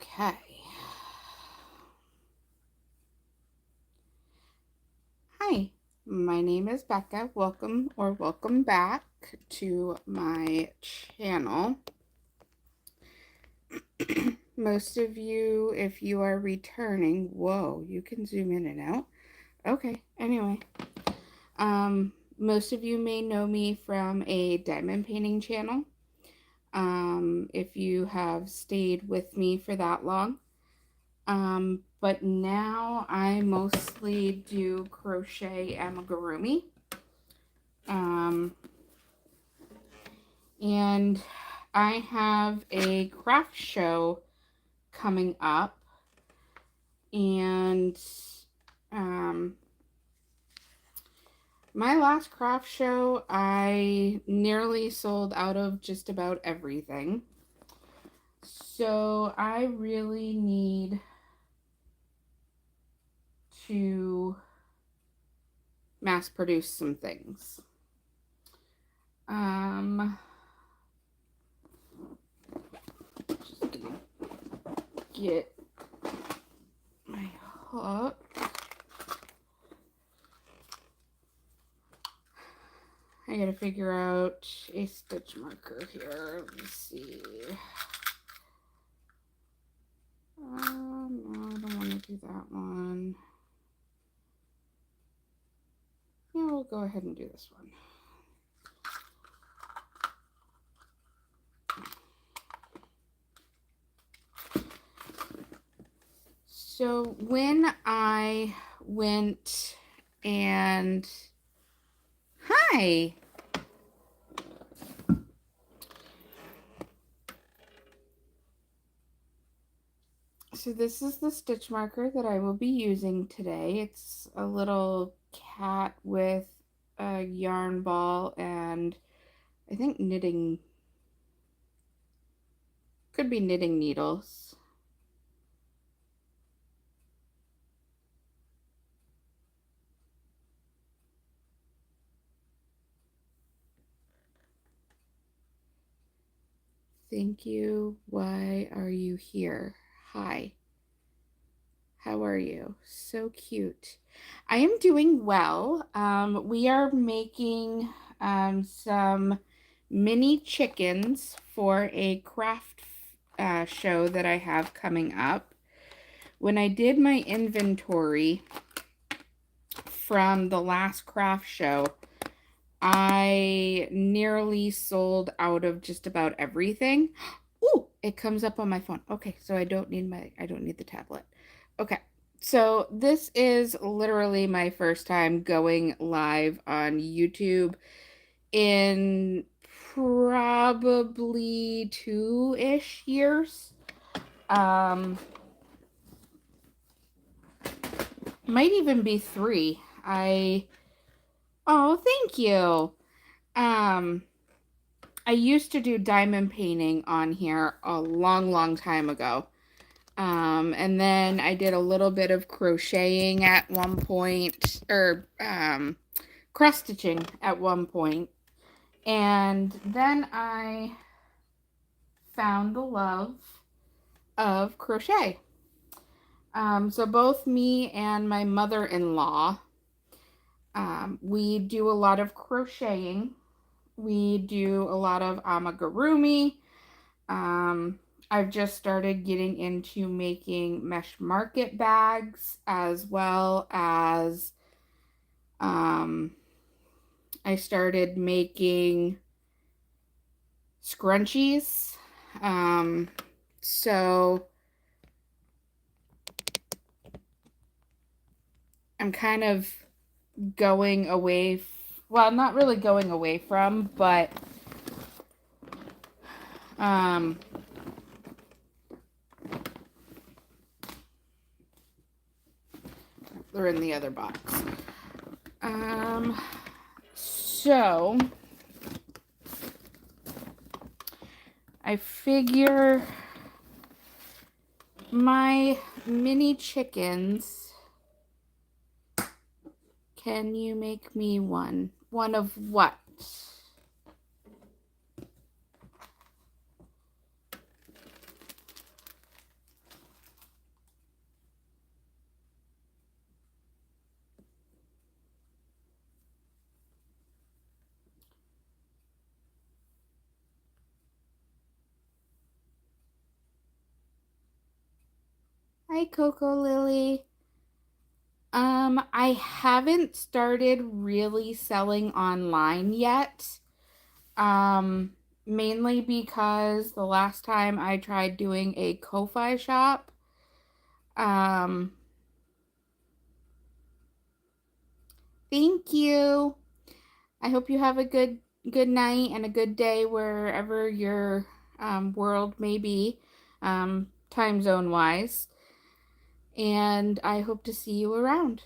Okay. Hi, my name is Becca. Welcome back to my channel. Most of you, if you are returning, whoa, you can zoom in and out. Okay, anyway. Most of you may know me from a diamond painting channel. If you have stayed with me for that long. But now I mostly do crochet amigurumi. And I have a craft show coming up, and my last craft show, I nearly sold out of just about everything. So I really need to mass produce some things. Just gonna get my hook. I gotta figure out a stitch marker here. Let's see. No, I don't want to do that one. Yeah, we'll go ahead and do this one. So when I went and... Hi! So this is the stitch marker that I will be using today. It's a little cat with a yarn ball and I think knitting, could be knitting needles. Thank you. Why are you here? Hi. How are you? So cute. I am doing well. We are making some mini chickens for a craft show that I have coming up. When I did my inventory from the last craft show, I nearly sold out of just about everything. Ooh, it comes up on my phone. Okay, so I don't need the tablet. Okay, so this is literally my first time going live on YouTube in probably 2-ish years. Might even be 3. Oh, thank you. I used to do diamond painting on here a long time ago. And then I did a little bit of crocheting at one point, or cross stitching at one point. And then I found the love of crochet. So both me and my mother-in-law, we do a lot of crocheting. We do a lot of amigurumi. I've just started getting into making mesh market bags, as well as I started making scrunchies. So I'm kind of going away, well, not really going away from, but they're in the other box. So I figure my mini chickens, can you make me one? One of what? Hi, Coco Lily. I haven't started really selling online yet. Um, Mainly because the last time I tried doing a Ko-Fi shop, um, thank you. I hope you have a good night and a good day wherever your world may be, time zone wise. And I hope to see you around.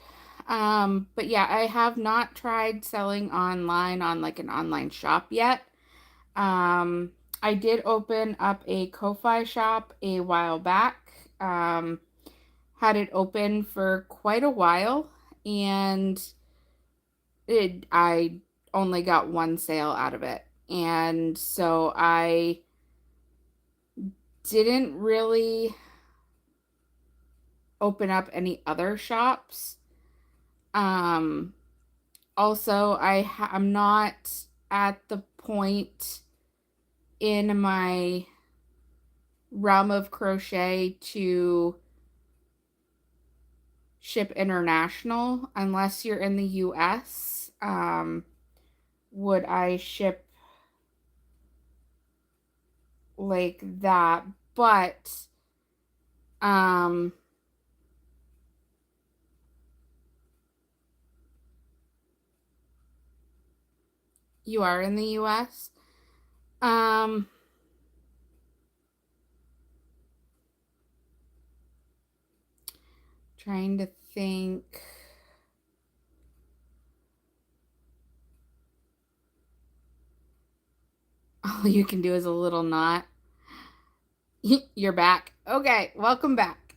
But yeah, I have not tried selling online on like an online shop yet. Um, I did open up a Ko-Fi shop a while back. Had it open for quite a while, and I only got one sale out of it. And so I didn't really open up any other shops. Um, Also, I'm not at the point in my realm of crochet to ship international unless you're in the US. Would I ship like that? But um, you are in the US. Um, Trying to think. All you can do is a little knot. You're back. Okay, welcome back.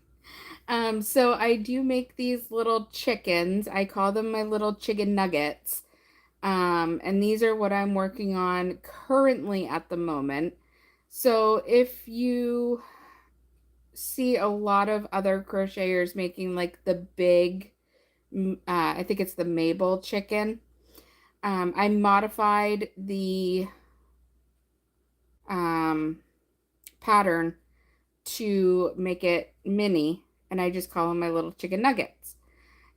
So I do make these little chickens. I call them my little chicken nuggets. And these are what I'm working on currently at the moment. So if you see a lot of other crocheters making like the big, I think it's the Mabel chicken. I modified the um, pattern to make it mini, and I just call them my little chicken nuggets.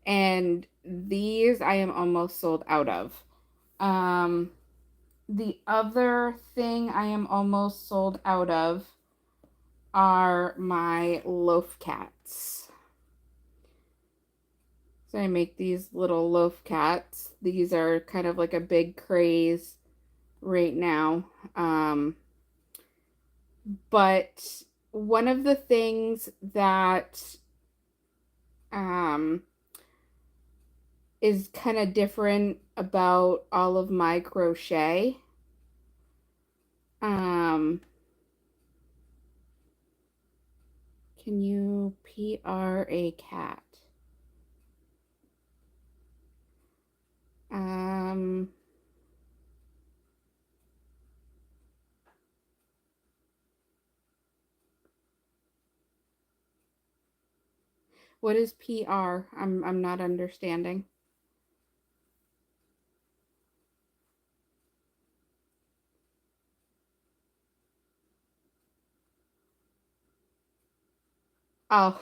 And these I am almost sold out of. Um, the other thing I am almost sold out of are my loaf cats. So I make these little loaf cats. These are kind of like a big craze right now. But one of the things that um, is kind of different about all of my crochet. Um, can you PR a cat? Um, what is PR? I'm not understanding. Oh,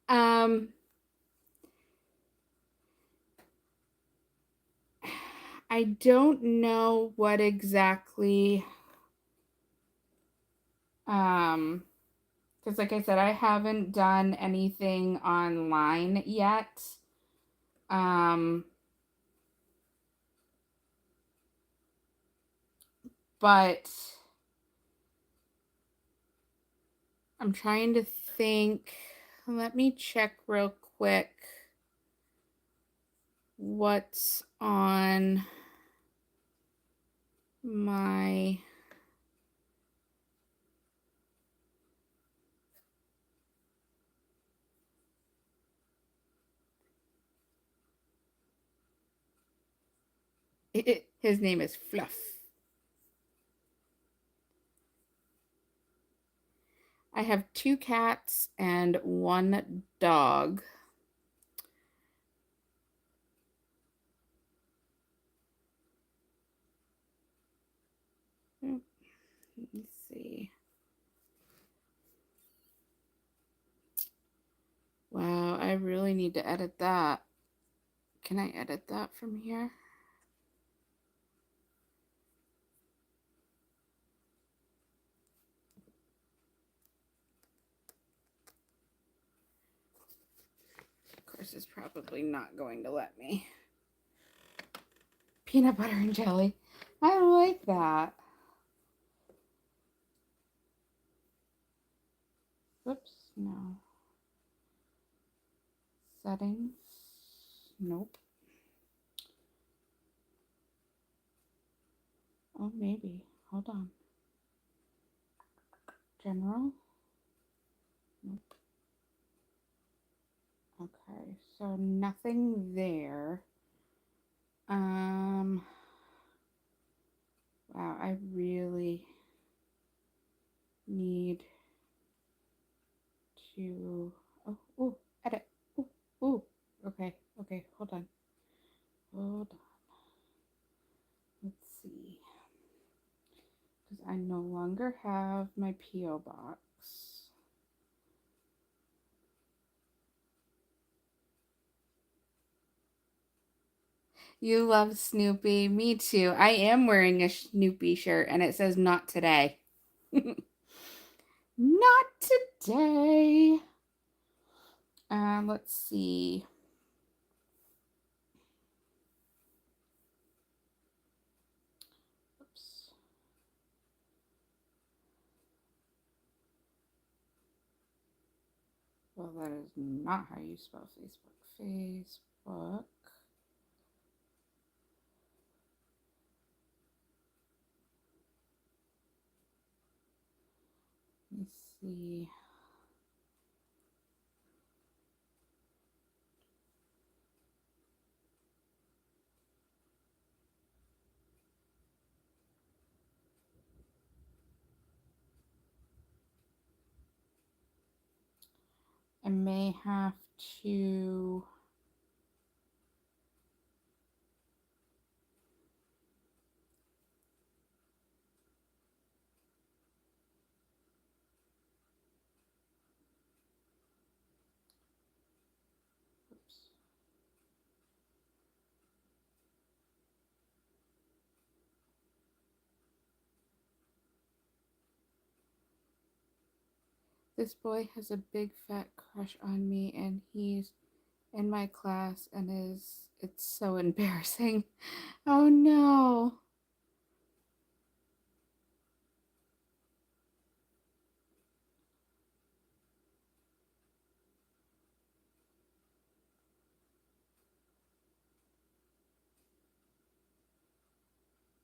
um, I don't know what exactly, um, because like I said, I haven't done anything online yet. Um, but I'm trying to think. Let me check real quick what's on my his name is Fluff. I have two cats and one dog. Let me see. really need to edit that. Can I edit that from here? Of course, it's probably not going to let me. Peanut butter and jelly. I like that. Whoops, no. Settings. Nope. Oh, maybe. Hold on. General. Nope. Okay, so nothing there. Wow, I really need to, oh, edit. Ooh, okay, hold on. Let's see. Because I no longer have my P.O. box. You love Snoopy. Me too. I am wearing a Snoopy shirt and it says not today. Not today. Let's see. Oops. Well, that is not how you spell Facebook. Facebook. Let me see. I may have to oops. This boy has a big fat crush on me and he's in my class and it's so embarrassing. Oh no.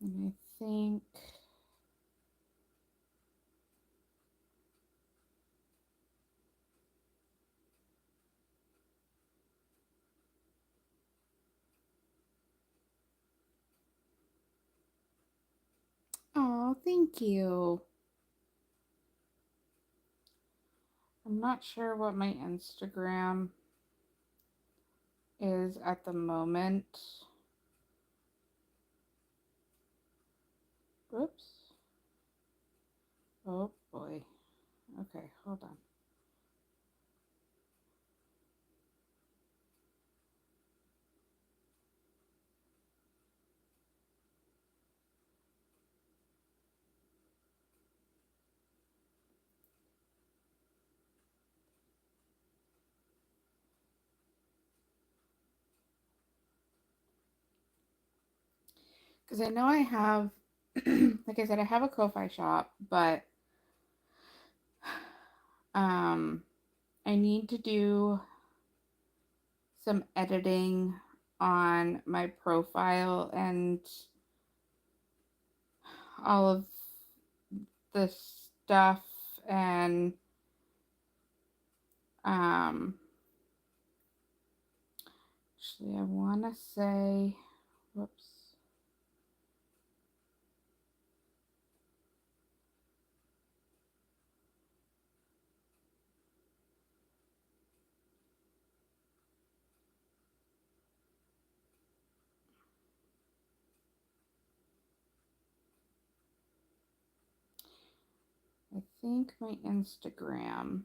And I think oh, thank you. I'm not sure what my Instagram is at the moment. Oops. Oh boy. Okay, hold on. Because I know I have, like I said, I have a Ko-Fi shop, but I need to do some editing on my profile and all of the stuff and actually I want to say whoops. I think my Instagram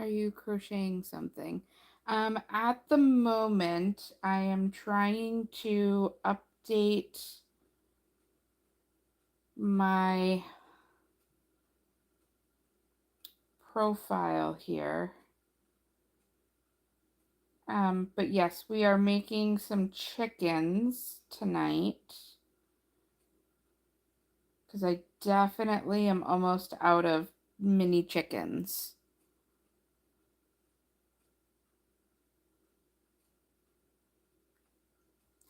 Are you crocheting something? At the moment, I am trying to update my profile here. But yes, we are making some chickens tonight because I definitely am almost out of mini chickens.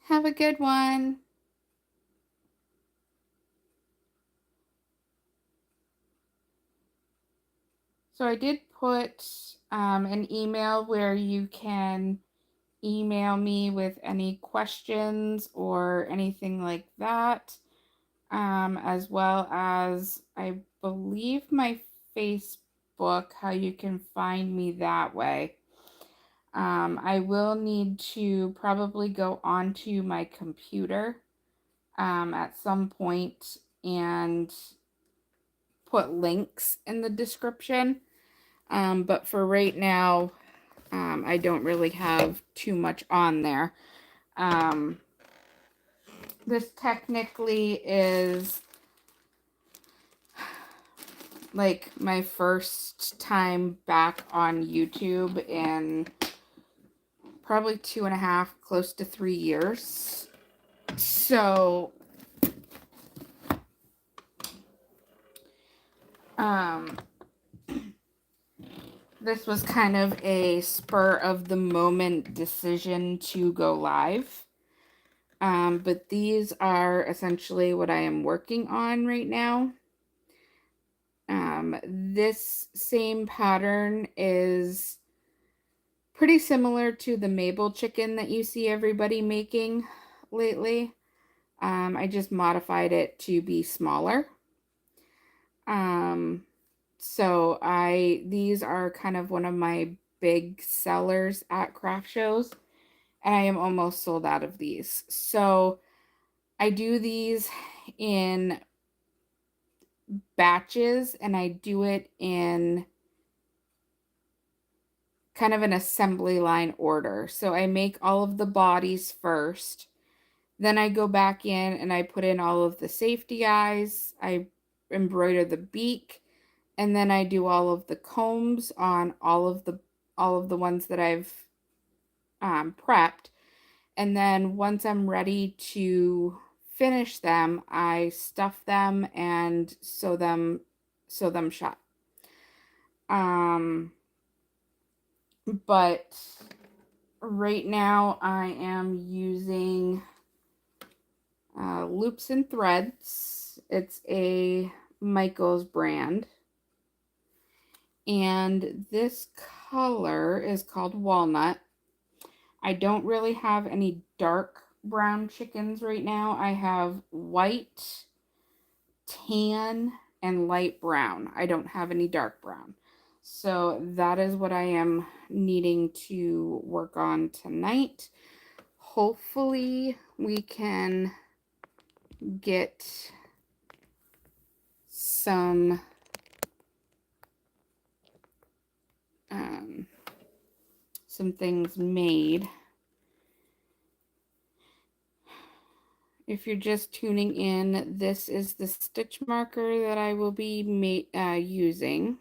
Have a good one. So I did put an email where you can email me with any questions or anything like that, as well as I believe my Facebook, how you can find me that way. I will need to probably go onto my computer at some point and put links in the description. But for right now, I don't really have too much on there. This technically is like my first time back on YouTube in probably 2.5, close to 3 years. So, this was kind of a spur of the moment decision to go live. But these are essentially what I am working on right now. This same pattern is pretty similar to the Mabel chicken that you see everybody making lately. I just modified it to be smaller. So these are kind of one of my big sellers at craft shows, and I am almost sold out of these. So I do these in batches, and I do it in kind of an assembly line order. So I make all of the bodies first. Then I go back in and I put in all of the safety eyes. I embroider the beak, and then I do all of the combs on all of the ones that I've prepped. And then once I'm ready to finish them, I stuff them and sew them shut. But right now I am using Loops and Threads. It's a Michaels brand. And this color is called Walnut. I don't really have any dark brown chickens right now. I have white, tan, and light brown. I don't have any dark brown. So that is what I am needing to work on tonight. Hopefully we can get some things made. If you're just tuning in, this is the stitch marker that I will be using.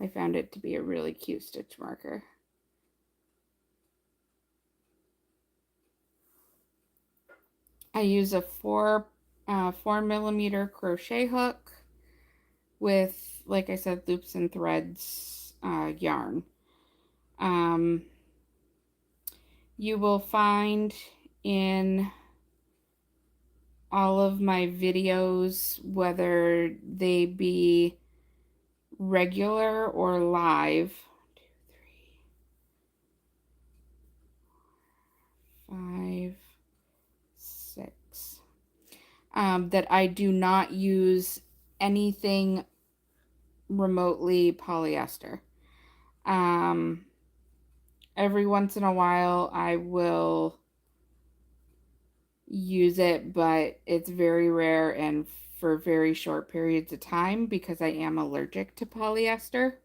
I found it to be a really cute stitch marker. I use a 4mm crochet hook with, like I said, Loops and Threads yarn. You will find in all of my videos, whether they be regular or live, 2, 3, 4, 5, 6, that I do not use anything remotely polyester. Every once in a while I will use it, but it's very rare and for very short periods of time because I am allergic to polyester.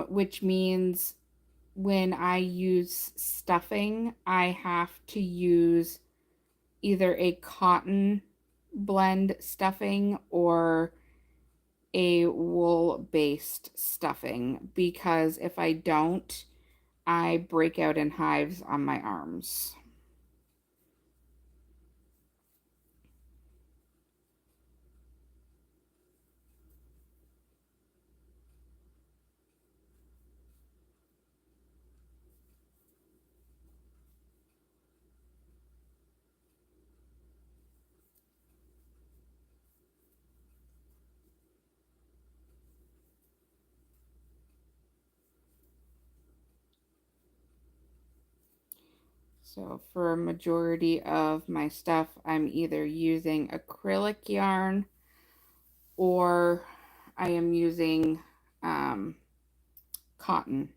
which means when I use stuffing, I have to use either a cotton blend stuffing or a wool based stuffing, because if I don't, I break out in hives on my arms. So for a majority of my stuff, I'm either using acrylic yarn or I am using um, cotton.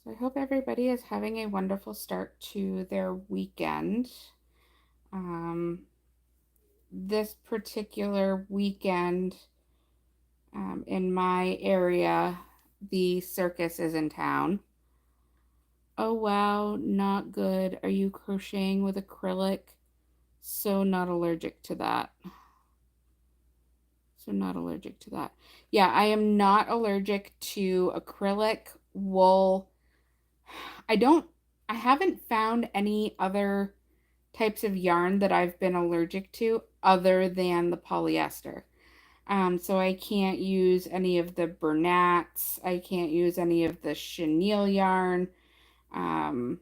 So I hope everybody is having a wonderful start to their weekend. Um, this particular weekend in my area, the circus is in town. Oh wow, not good. Are you crocheting with acrylic? So not allergic to that. So not allergic to that. Yeah, I am not allergic to acrylic, wool. I don't, I haven't found any other types of yarn that I've been allergic to other than the polyester. So I can't use any of the Bernats. I can't use any of the chenille yarn. Um,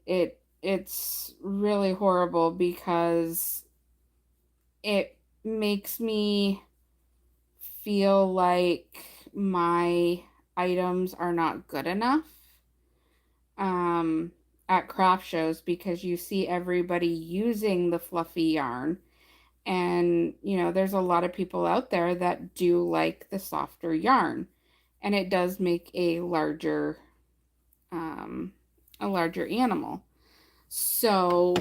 it's really horrible because it makes me feel like my items are not good enough um, at craft shows, because you see everybody using the fluffy yarn. And, there's a lot of people out there that do like the softer yarn. And it does make um, a larger animal. So,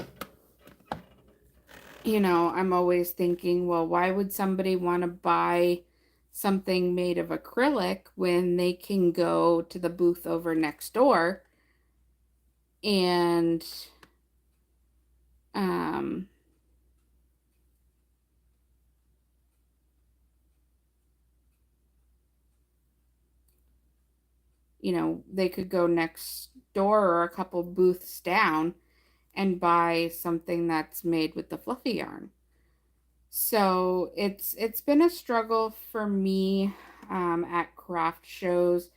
I'm always thinking, well, why would somebody want to buy something made of acrylic when they can go to the booth over next door and um, they could go next door or a couple booths down and buy something that's made with the fluffy yarn. So it's been a struggle for me at craft shows.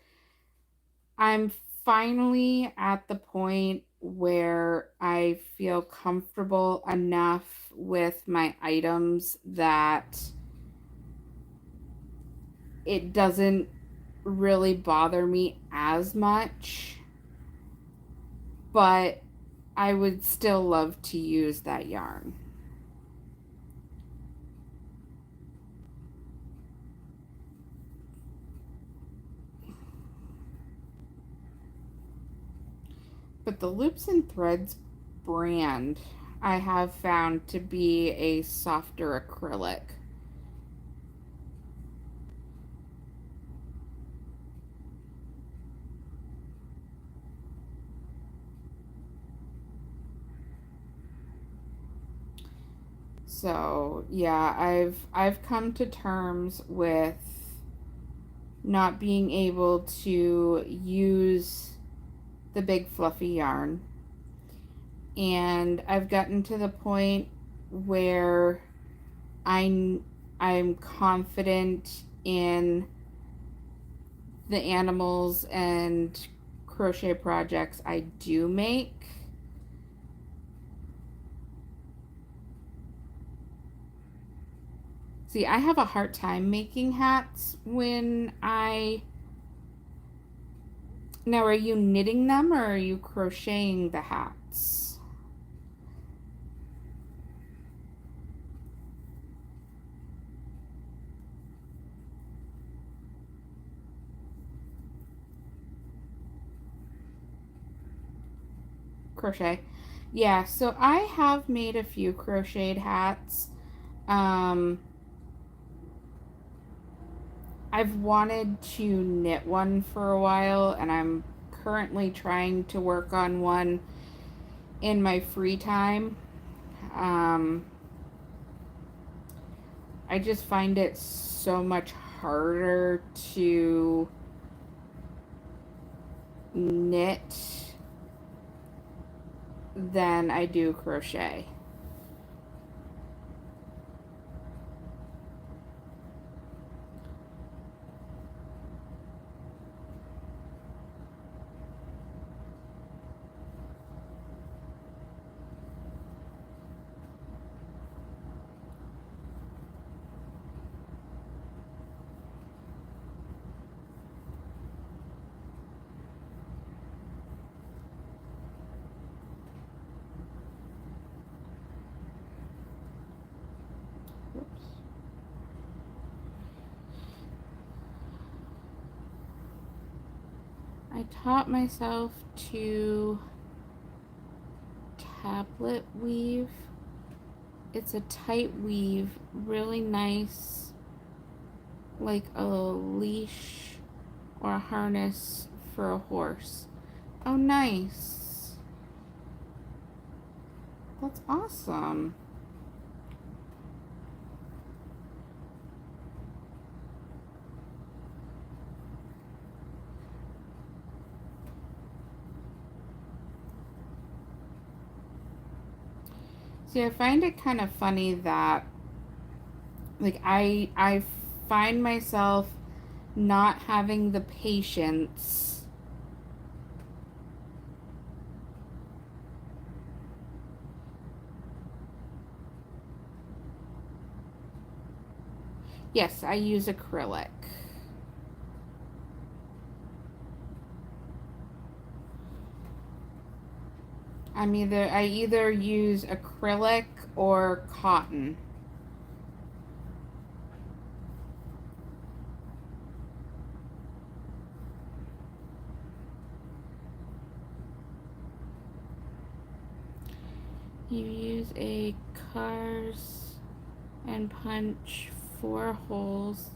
I'm finally at the point where I feel comfortable enough with my items that it doesn't really bother me as much, but I would still love to use that yarn. But the Loops and Threads brand I have found to be a softer acrylic. So, yeah, I've come to terms with not being able to use the big fluffy yarn. And I've gotten to the point where I'm I'm confident in the animals and crochet projects I do make. See, I have a hard time making hats when Now, are you knitting them or are you crocheting the hats? Crochet. Yeah, so I have made a few crocheted hats. Um, I've wanted to knit one for a while, and I'm currently trying to work on one in my free time. Um, I just find it so much harder to knit than I do crochet. Oops. I taught myself to tablet weave. It's a tight weave, really nice, like a leash or a harness for a horse. Oh, nice. That's awesome. See, I find it kind of funny that like I find myself not having the patience. Yes, I use acrylic. I either use acrylic or cotton. You use a cars and punch 4 holes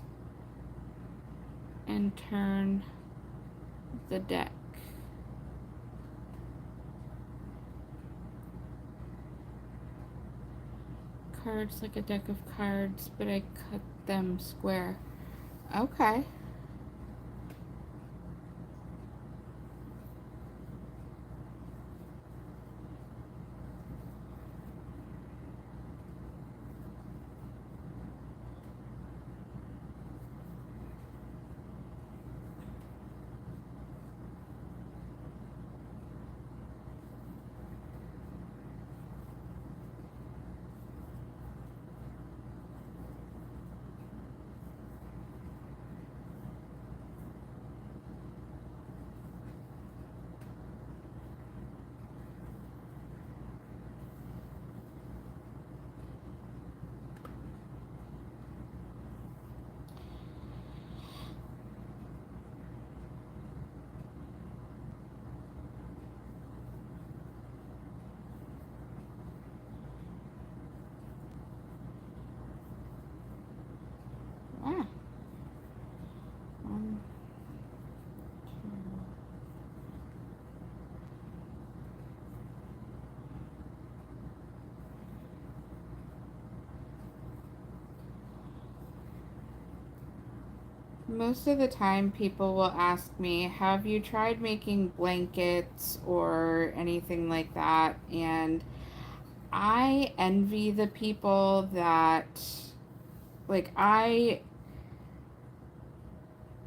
and turn the deck. Cards like a deck of cards, but I cut them square. Okay. Ah. One, two. Most of the time, people will ask me, have you tried making blankets or anything like that? And I envy the people that, like,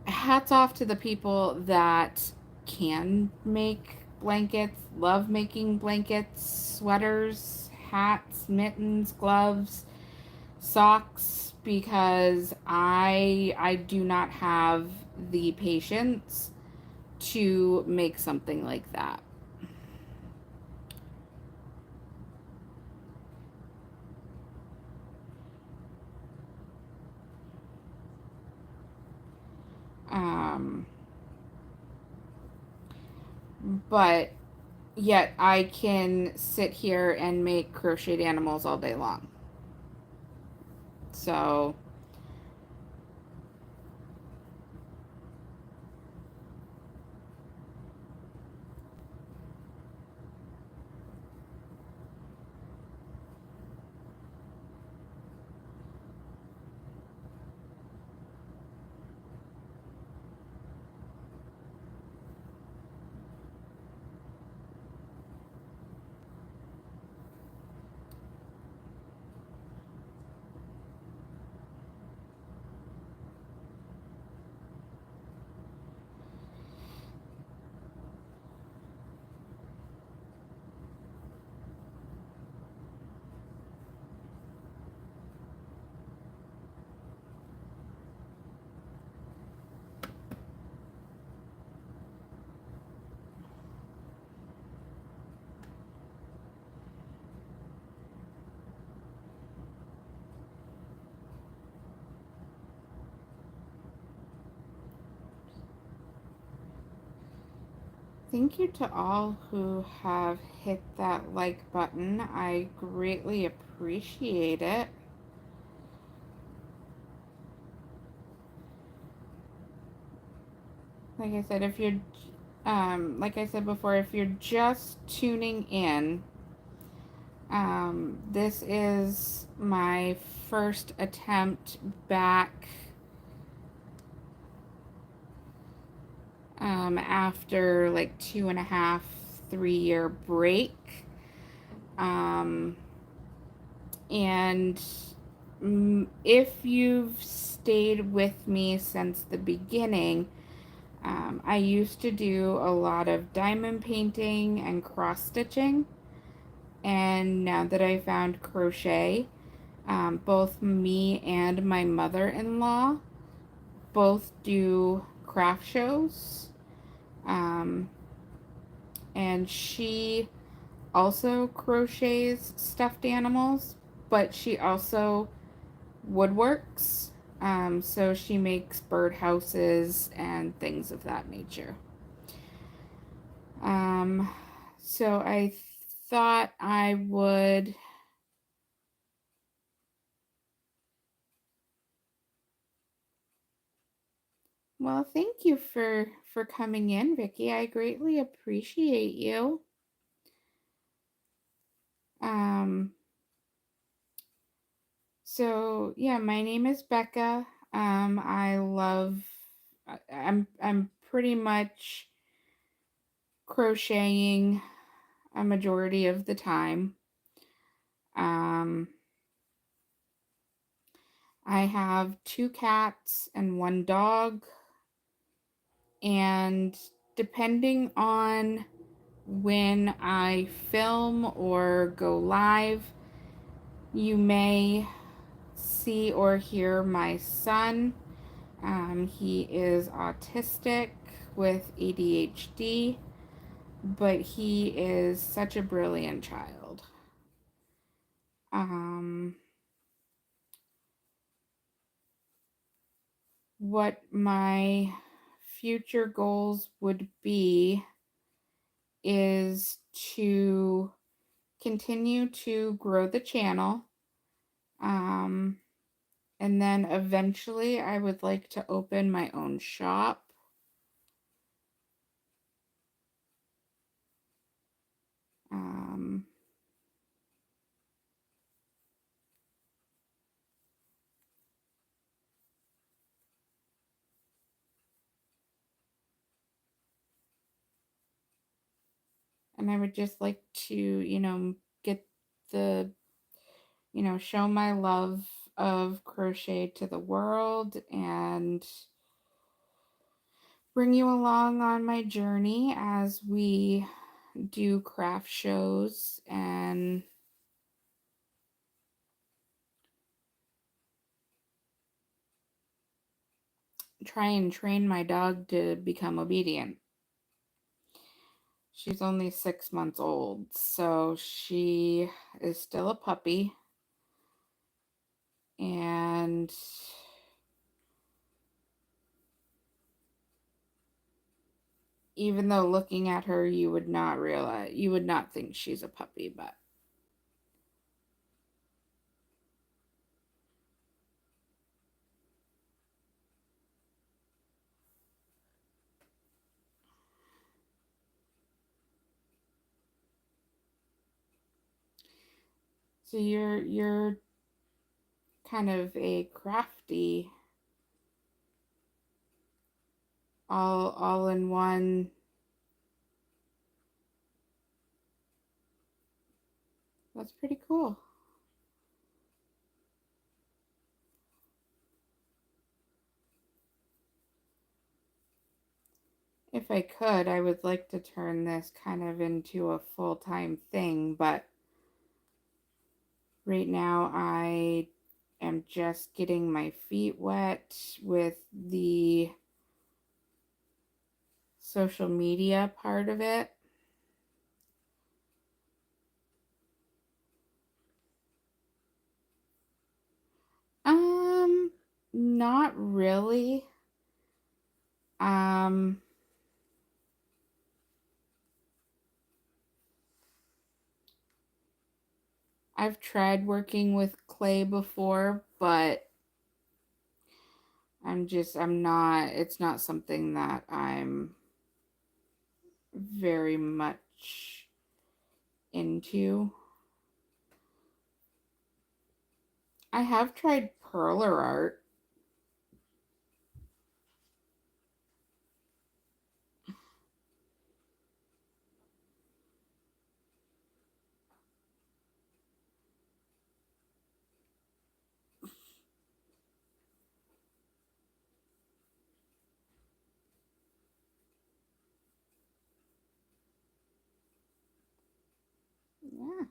hats off to the people that can make blankets, love making blankets, sweaters, hats, mittens, gloves, socks, because I do not have the patience to make something like that. Um, but yet I can sit here and make crocheted animals all day long. So, thank you to all who have hit that like button. I greatly appreciate it. Like I said, if you're, like I said before, if you're just tuning in, this is my first attempt back after like 2.5, 3 year break. Um, and if you've stayed with me since the beginning, I used to do a lot of diamond painting and cross stitching. And now that I found crochet, both me and my mother-in-law both do craft shows. Um, and she also crochets stuffed animals, but she also woodworks. So she makes birdhouses and things of that nature. Um, so I thought I would. Well, thank you for coming in, Vicky. I greatly appreciate you. Um, so yeah, my name is Becca. I love. I'm pretty much crocheting a majority of the time. Um, I have 2 cats and 1 dog, and depending on when I film or go live, you may see or hear my son. He is autistic with ADHD, but he is such a brilliant child. Um, what my future goals would be is to continue to grow the channel. Um, and then eventually I would like to open my own shop. Um, and I would just like to, get the, show my love of crochet to the world and bring you along on my journey as we do craft shows and try and train my dog to become obedient. She's only 6 months old, so she is still a puppy. And even though looking at her, you would not think she's a puppy, but so you're kind of a crafty, all in one. That's pretty cool. If I could, I would like to turn this kind of into a full-time thing, but right now I am just getting my feet wet with the social media part of it. Um, Not really. Um, I've tried working with clay before, but it's not something that I'm very much into. I have tried perler art. Yeah,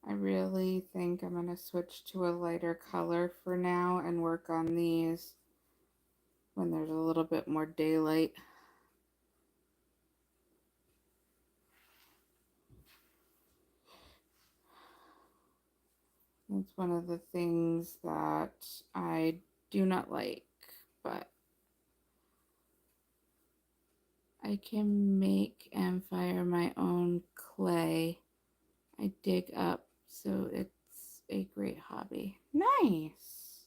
I really think I'm going to switch to a lighter color for now and work on these when there's a little bit more daylight. That's one of the things that I do not like, but I can make and fire my own clay. I dig up, so it's a great hobby. Nice.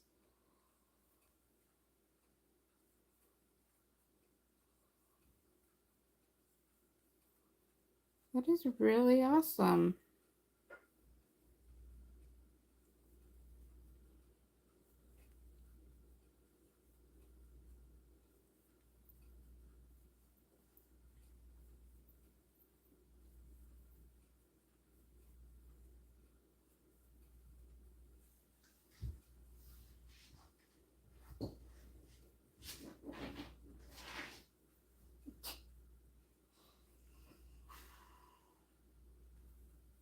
That is really awesome.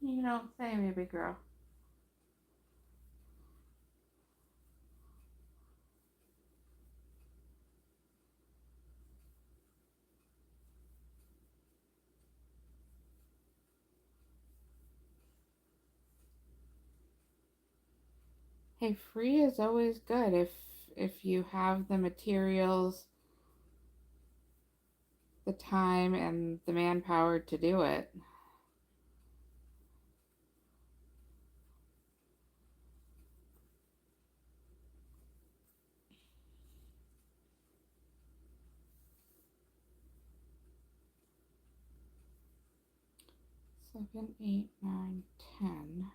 You don't say, baby girl. Hey, free is always good if you have the materials, the time, and the manpower to do it. 7, 8, 9, 10.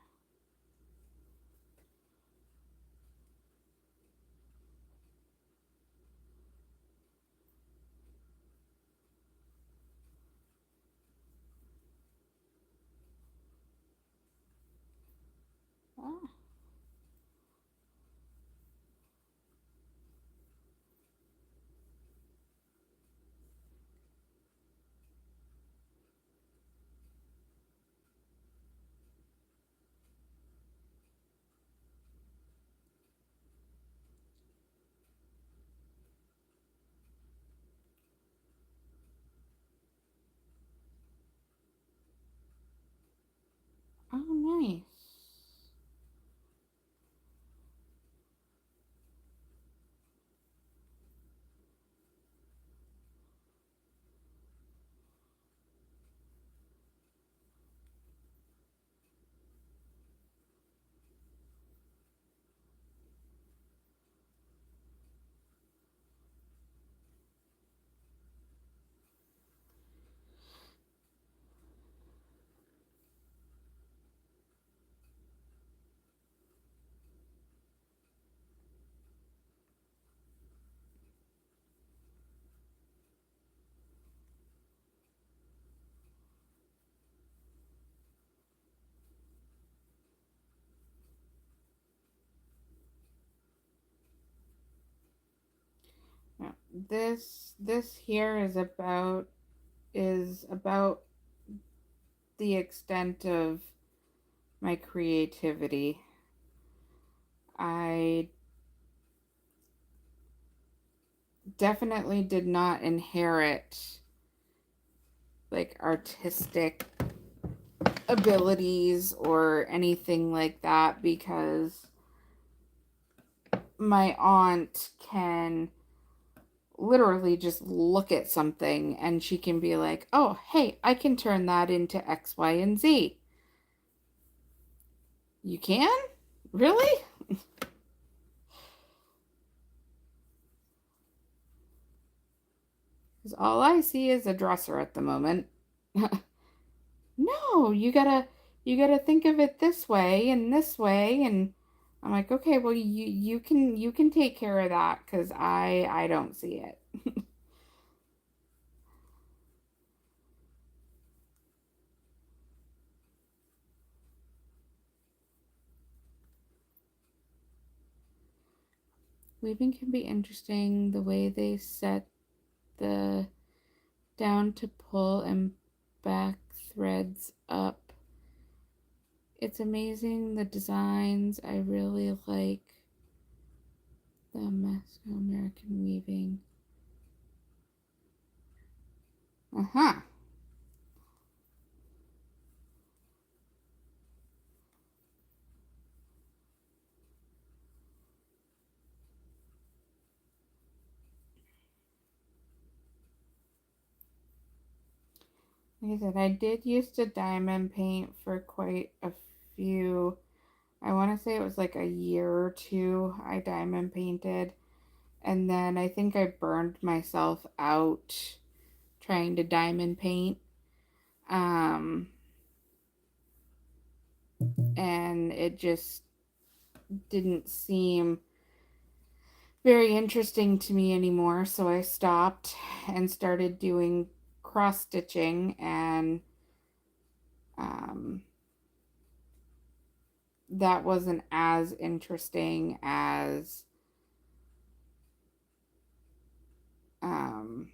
Ah, nice. Now, this here is about the extent of my creativity. I definitely did not inherit like artistic abilities or anything like that because my aunt can literally just look at something and she can be like, oh, hey, I can turn that into X, Y, and Z. You can? Really? Because all I see is a dresser at the moment. No, you gotta think of it this way and this way, and I'm like, okay, well you can take care of that because I don't see it. Weaving can be interesting the way they set the down to pull and back threads up. It's amazing the designs. I really like the Mesoamerican weaving. Uh-huh. Like I said, I did used to diamond paint for quite a few. I want to say it was like a year or two I diamond painted. And then I think I burned myself out trying to diamond paint. Um, and it just didn't seem very interesting to me anymore. So I stopped and started doing cross stitching, and um, that wasn't as interesting as um,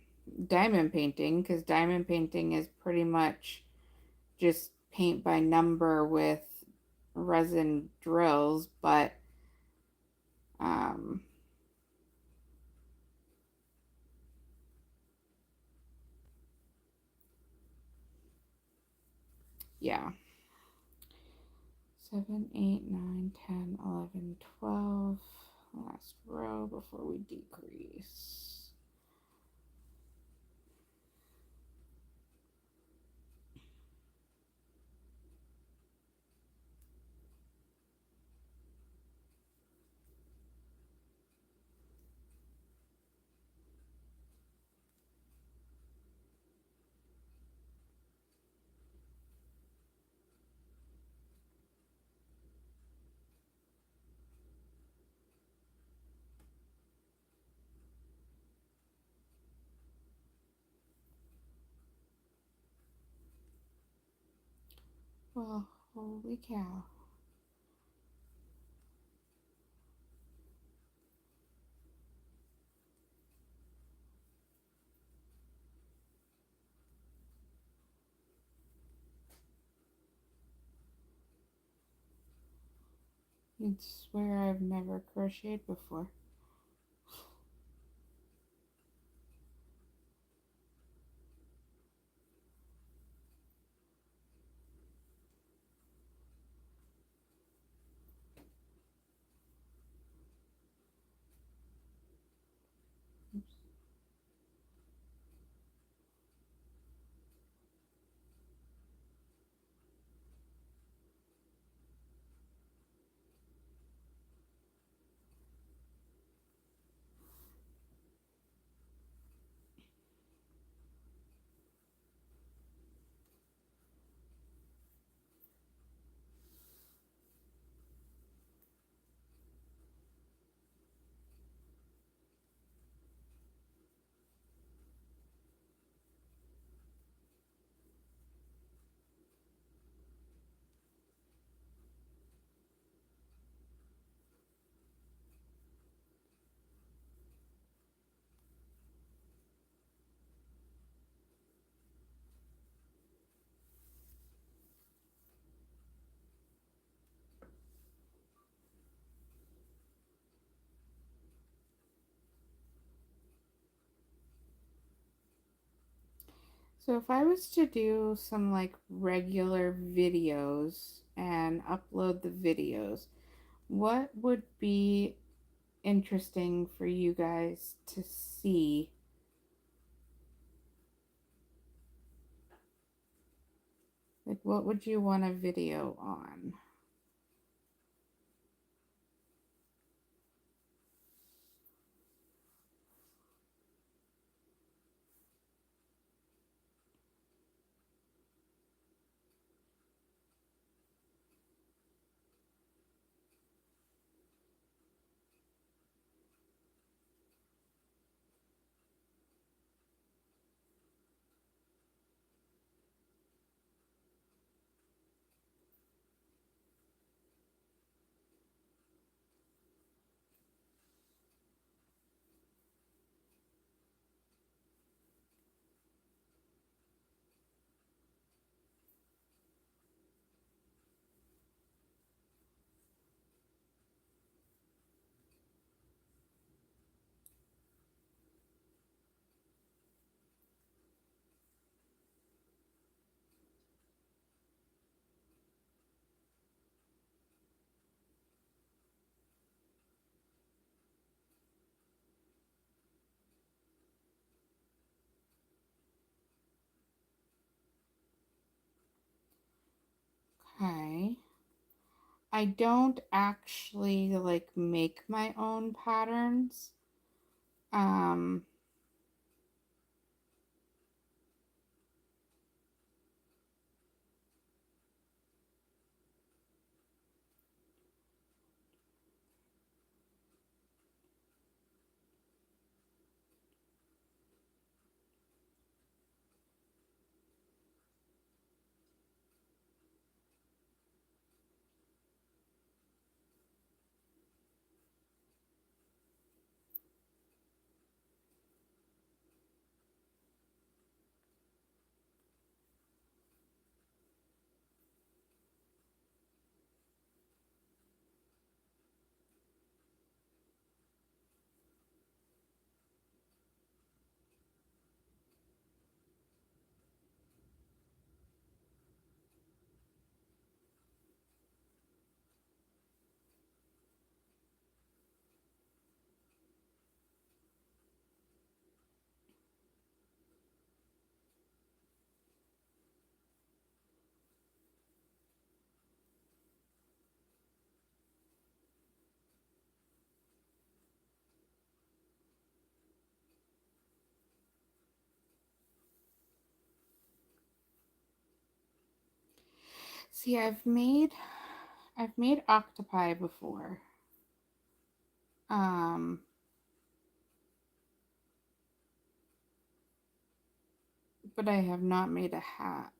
diamond painting because diamond painting is pretty much just paint by number with resin drills, but um, yeah. 7, 8, 9, 10, 11, 12. Last row before we decrease. Well, holy cow. You'd swear I've never crocheted before. So if I was to do some like regular videos and upload the videos, what would be interesting for you guys to see? Like, what would you want a video on? Okay. I don't actually like make my own patterns. Um, See, I've made octopi before. Um, but I have not made a hat.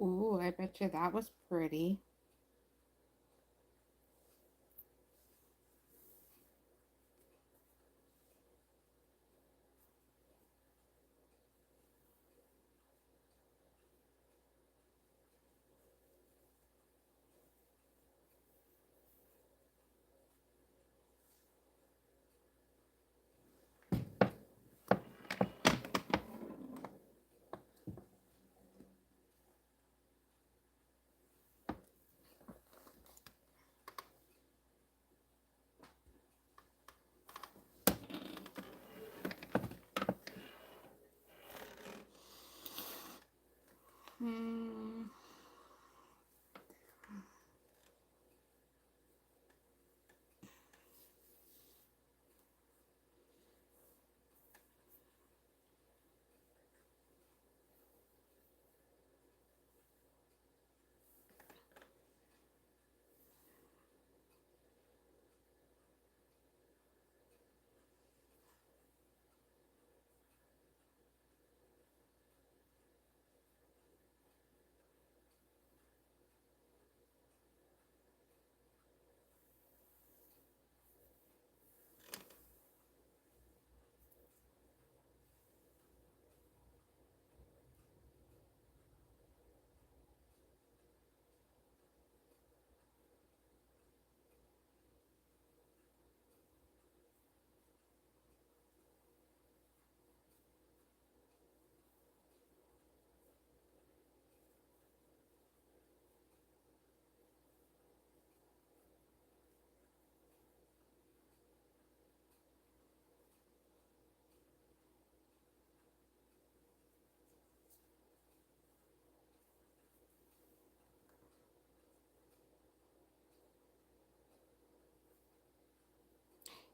Ooh, I bet you that was pretty. Hmm.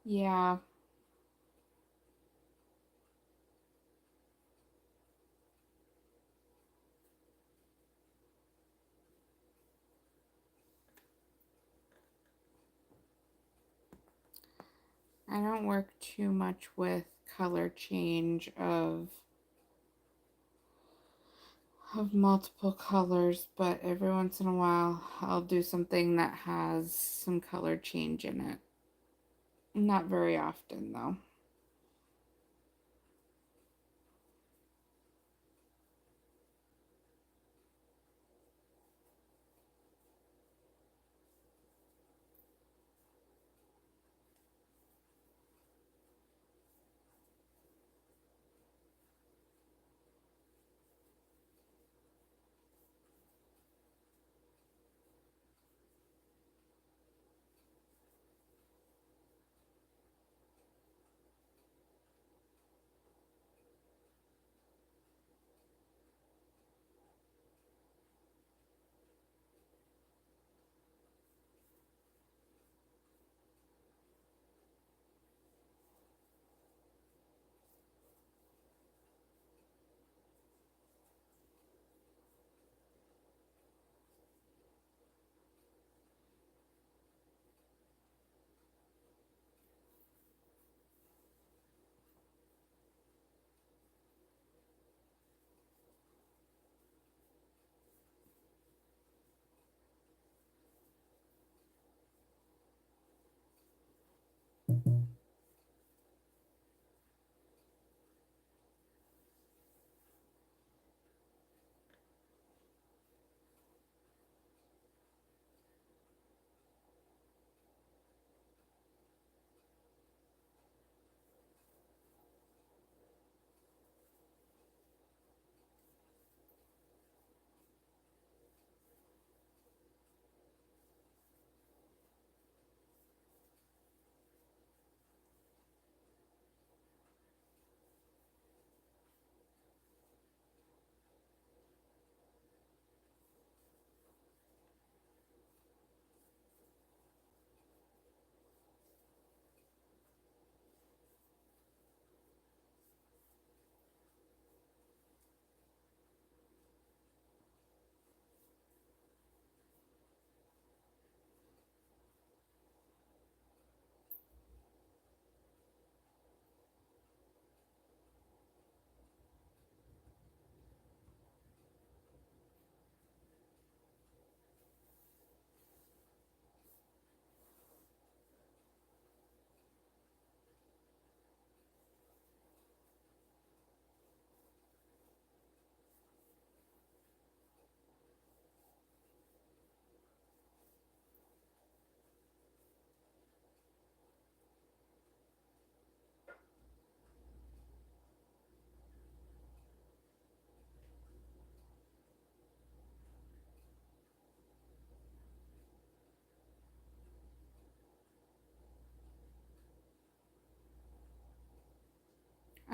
Yeah, I don't work too much with color change of multiple colors, but every once in a while I'll do something that has some color change in it. Not very often though.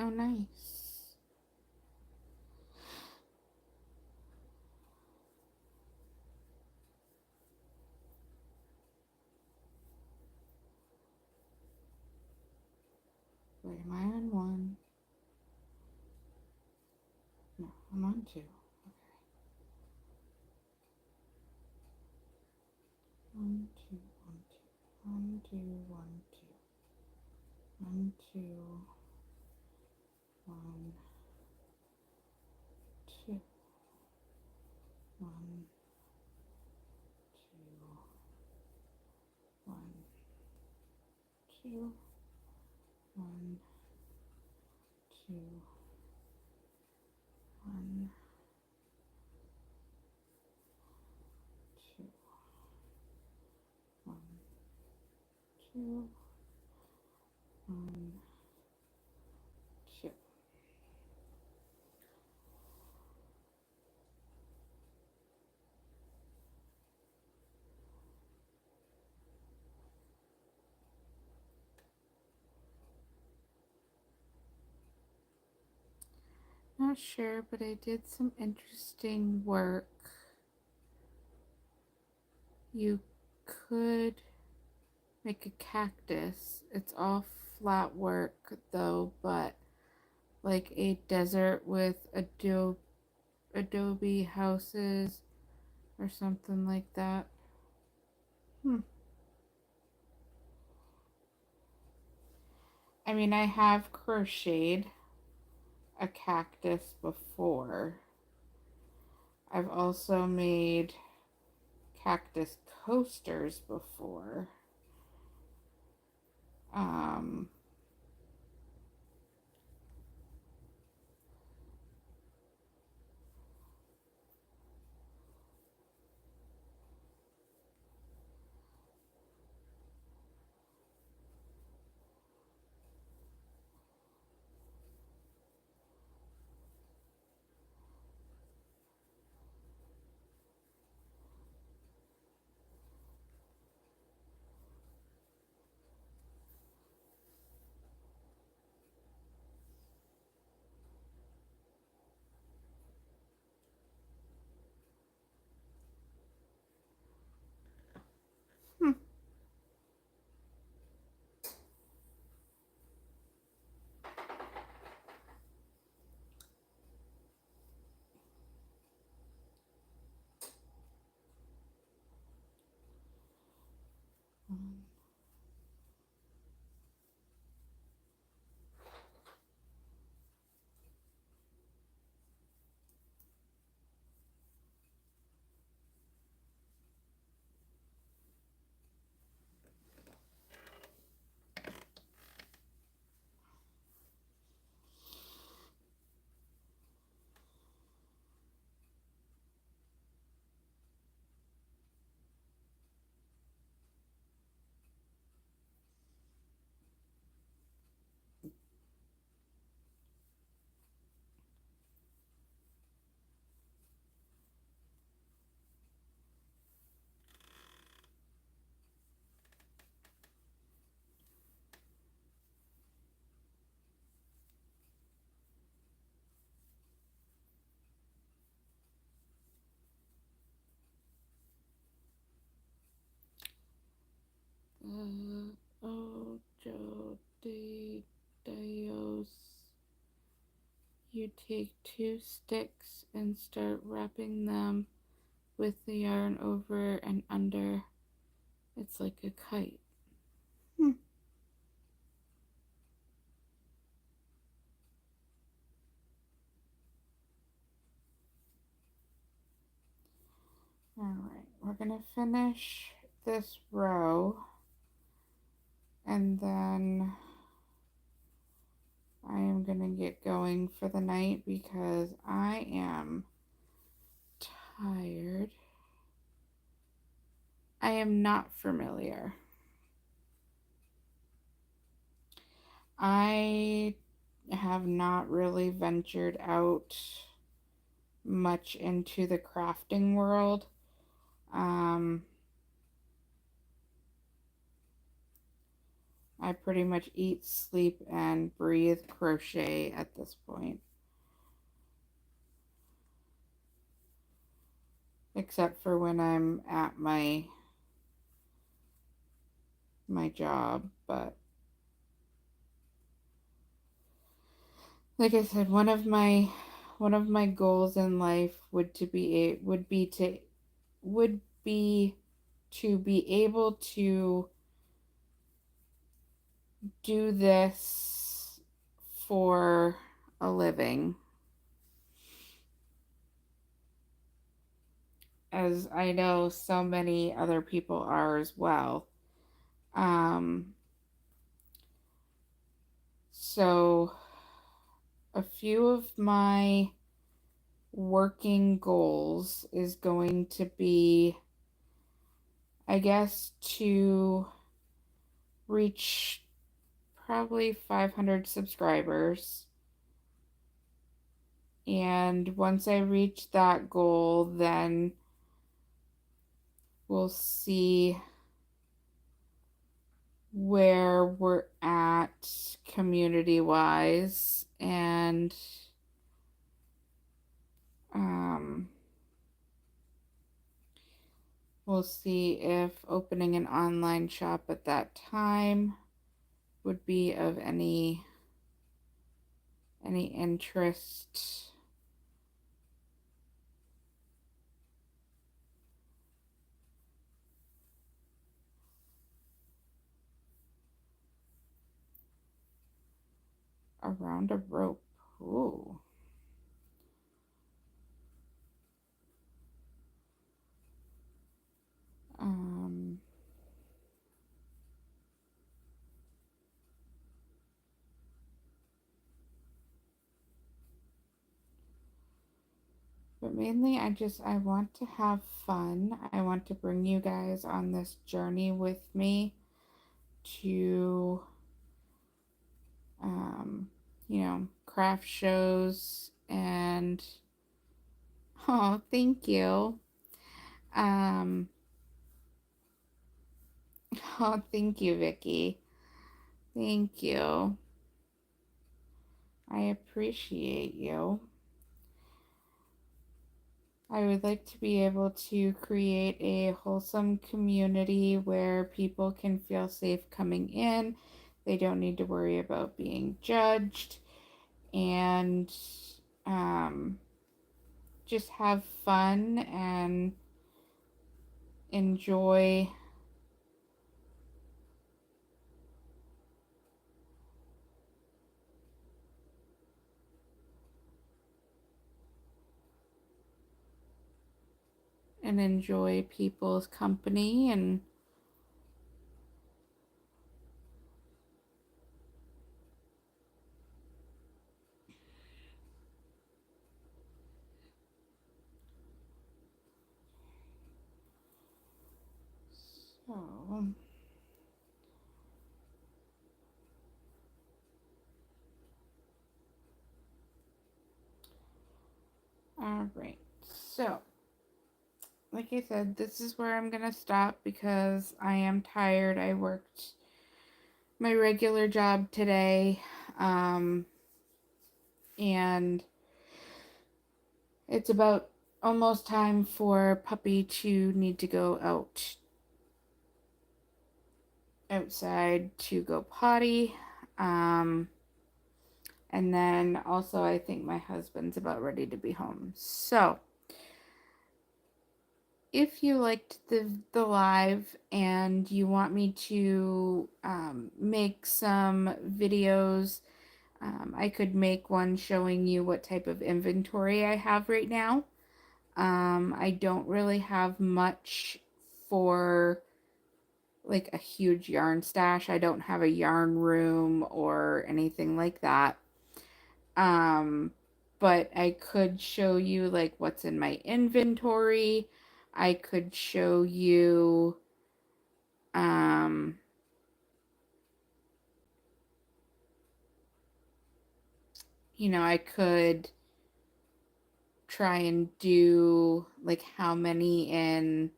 Oh, nice. Wait, am I on one? No, I'm on two. Okay. One, two, one, two. One, two, one, two. One, two, one, two. One, two, one, two. One, two, one, two, one, two, one, two. Not sure, but I did some interesting work. You could make a cactus. It's all flat work though, but like a desert with adobe houses or something like that. Hmm. I mean, I have crocheted a cactus before. I've also made cactus coasters before. Um, hmm. Oh, Joe Dios. You take two sticks and start wrapping them with the yarn over and under. It's like a kite. Hmm. Alright, we're gonna finish this row and then I am gonna get going for the night because I am tired. I am not familiar. I have not really ventured out much into the crafting world. Um, I pretty much eat, sleep, and breathe crochet at this point. Except for when I'm at my job, but like I said, one of my goals in life would be to be able to do this for a living, as I know so many other people are as well. Um, so a few of my working goals is going to be, I guess, to reach probably 500 subscribers. And once I reach that goal, then we'll see where we're at community wise. And um, we'll see if opening an online shop at that time would be of any interest. Around a rope. Ooh. Um, but mainly I want to have fun. I want to bring you guys on this journey with me to um, craft shows and oh, thank you. Um, oh, thank you, Vicky. Thank you. I appreciate you. I would like to be able to create a wholesome community where people can feel safe coming in. They don't need to worry about being judged and um, just have fun and enjoy people's company. And so all right, so like I said, this is where I'm gonna stop because I am tired. I worked my regular job today, and it's about almost time for Puppy to need to go outside to go potty. Um, and then also I think my husband's about ready to be home. So if you liked the live and you want me to make some videos, I could make one showing you what type of inventory I have right now. I don't really have much for like a huge yarn stash. I don't have a yarn room or anything like that. Um, but I could show you like what's in my inventory. I could show you um I could try and do like how many in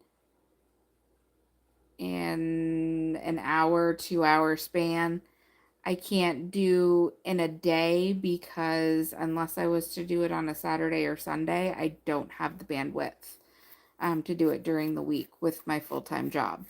in an hour, 2 hour span. I can't do in a day because unless I was to do it on a Saturday or Sunday, I don't have the bandwidth to do it during the week with my full-time job.